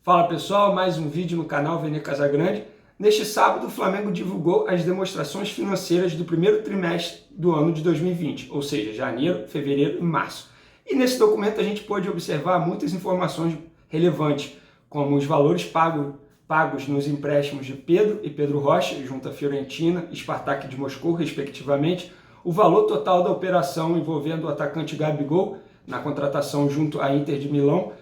Fala pessoal, mais um vídeo no canal Vene Casagrande. Neste sábado, o Flamengo divulgou as demonstrações financeiras do primeiro trimestre do ano de 2020, ou seja, janeiro, fevereiro e março. E nesse documento a gente pôde observar muitas informações relevantes, como os valores pagos nos empréstimos de Pedro e Pedro Rocha, junto à Fiorentina e Spartak de Moscou, respectivamente, o valor total da operação envolvendo o atacante Gabigol na contratação junto à Inter de Milão,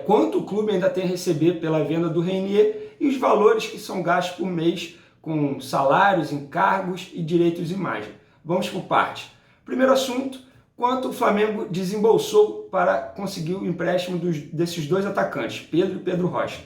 quanto o clube ainda tem a receber pela venda do Renier e os valores que são gastos por mês com salários, encargos e direitos de imagem. Vamos por parte. Primeiro assunto, quanto o Flamengo desembolsou para conseguir o empréstimo desses dois atacantes, Pedro e Pedro Rocha.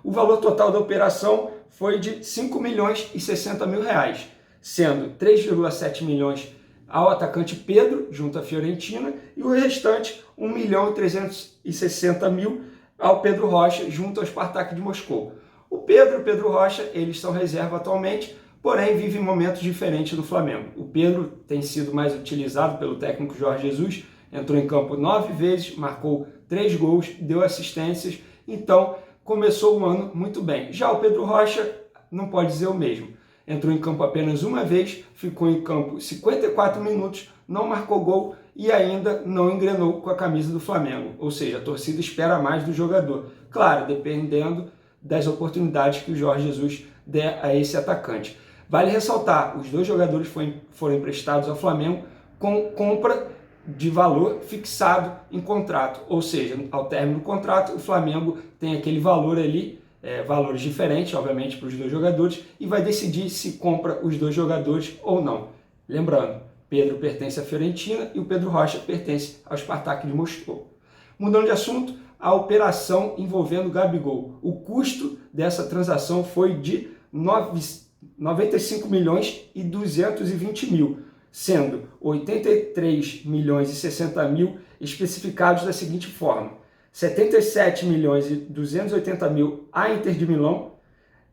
O valor total da operação foi de 5 milhões e 60 mil reais, sendo 3,7 milhões ao atacante Pedro, junto à Fiorentina, e o restante, 1 milhão e 360 mil ao Pedro Rocha, junto ao Spartak de Moscou. O Pedro e o Pedro Rocha, eles são reserva atualmente, porém vivem momentos diferentes no Flamengo. O Pedro tem sido mais utilizado pelo técnico Jorge Jesus, entrou em campo 9 vezes, marcou 3 gols, deu assistências, então começou o ano muito bem. Já o Pedro Rocha não pode dizer o mesmo. Entrou em campo apenas uma vez, ficou em campo 54 minutos, não marcou gol e ainda não engrenou com a camisa do Flamengo. Ou seja, a torcida espera mais do jogador. Claro, dependendo das oportunidades que o Jorge Jesus der a esse atacante. Vale ressaltar, os dois jogadores foram emprestados ao Flamengo com compra de valor fixado em contrato. Ou seja, ao término do contrato, o Flamengo tem aquele valor ali, valores diferentes, obviamente, para os dois jogadores, e vai decidir se compra os dois jogadores ou não. Lembrando, Pedro pertence à Fiorentina e o Pedro Rocha pertence ao Spartak de Moscou. Mudando de assunto, a operação envolvendo o Gabigol. O custo dessa transação foi de 95 milhões e 220 mil, sendo 83 milhões e 60 mil especificados da seguinte forma: 77 milhões e 280 mil à Inter de Milão,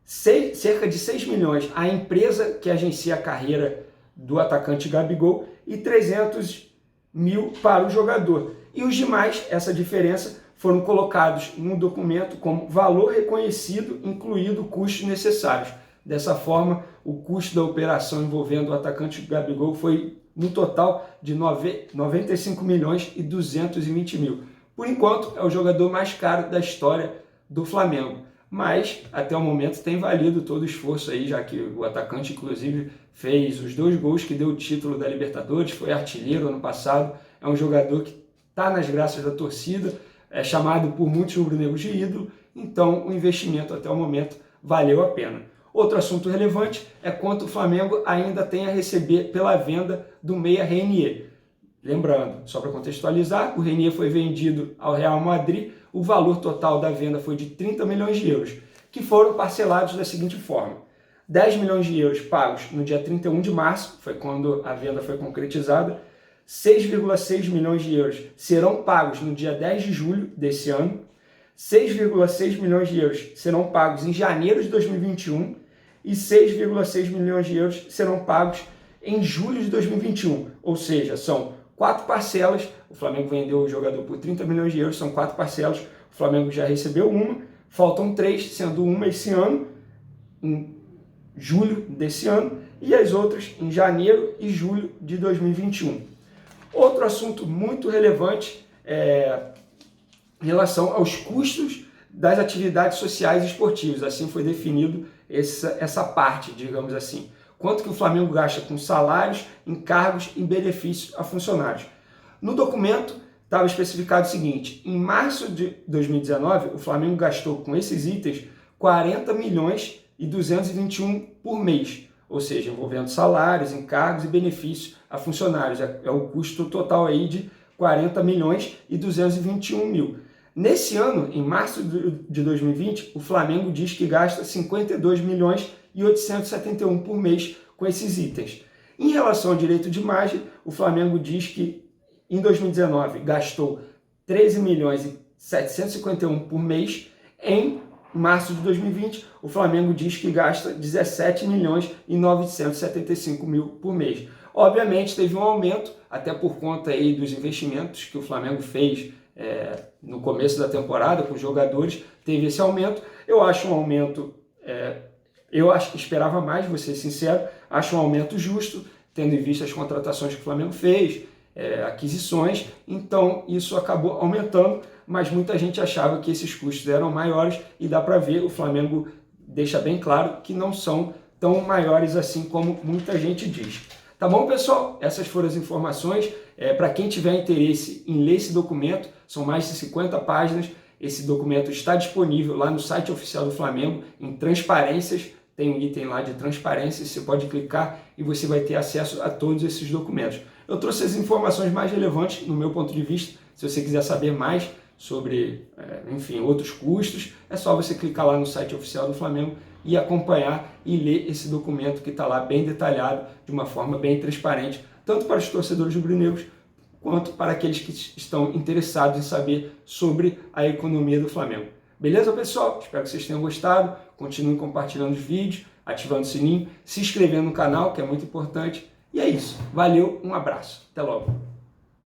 cerca de 6 milhões à empresa que agencia a carreira do atacante Gabigol e 300 mil para o jogador. E os demais, essa diferença, foram colocados no documento como valor reconhecido, incluído custos necessários. Dessa forma, o custo da operação envolvendo o atacante Gabigol foi no total de 95 milhões e 220 mil. Por enquanto, é o jogador mais caro da história do Flamengo, mas até o momento tem valido todo o esforço aí, já que o atacante, inclusive, fez os 2 gols que deu o título da Libertadores, foi artilheiro ano passado, é um jogador que está nas graças da torcida, é chamado por muitos rubro-negros de ídolo, então o investimento até o momento valeu a pena. Outro assunto relevante é quanto o Flamengo ainda tem a receber pela venda do meia Renier. Lembrando, só para contextualizar, o Renier foi vendido ao Real Madrid, o valor total da venda foi de 30 milhões de euros, que foram parcelados da seguinte forma: 10 milhões de euros pagos no dia 31 de março, foi quando a venda foi concretizada, 6,6 milhões de euros serão pagos no dia 10 de julho desse ano, 6,6 milhões de euros serão pagos em janeiro de 2021 e 6,6 milhões de euros serão pagos em julho de 2021, ou seja, são 4 parcelas. O Flamengo vendeu o jogador por 30 milhões de euros, são 4 parcelas, o Flamengo já recebeu uma, faltam 3, sendo uma esse ano, em julho desse ano, e as outras em janeiro e julho de 2021. Outro assunto muito relevante em relação aos custos das atividades sociais e esportivas, assim foi definido essa parte, digamos assim. Quanto que o Flamengo gasta com salários, encargos e benefícios a funcionários. No documento estava especificado o seguinte: em março de 2019, o Flamengo gastou com esses itens 40 milhões e 221 por mês, ou seja, envolvendo salários, encargos e benefícios a funcionários. É o custo total aí de 40 milhões e 221 mil. Nesse ano, em março de 2020, o Flamengo diz que gasta 52 milhões e 871 por mês com esses itens. Em relação ao direito de imagem, o Flamengo diz que em 2019 gastou 13 milhões e 751 por mês. Em março de 2020, o Flamengo diz que gasta 17 milhões e 975 mil por mês. Obviamente teve um aumento, até por conta aí dos investimentos que o Flamengo fez no começo da temporada com os jogadores, teve esse aumento. Eu acho um aumento, esperava mais, vou ser sincero, acho um aumento justo, tendo em vista as contratações que o Flamengo fez, aquisições, então isso acabou aumentando, mas muita gente achava que esses custos eram maiores e dá para ver, o Flamengo deixa bem claro que não são tão maiores assim como muita gente diz. Tá bom, pessoal? Essas foram as informações. Para quem tiver interesse em ler esse documento, são mais de 50 páginas, esse documento está disponível lá no site oficial do Flamengo, em transparências, tem um item lá de transparência, você pode clicar e você vai ter acesso a todos esses documentos. Eu trouxe as informações mais relevantes no meu ponto de vista. Se você quiser saber mais sobre, enfim, outros custos, é só você clicar lá no site oficial do Flamengo e acompanhar e ler esse documento que está lá bem detalhado, de uma forma bem transparente, tanto para os torcedores rubro-negros, quanto para aqueles que estão interessados em saber sobre a economia do Flamengo. Beleza, pessoal? Espero que vocês tenham gostado. Continuem compartilhando os vídeos, ativando o sininho, se inscrevendo no canal, que é muito importante. E é isso. Valeu, um abraço. Até logo.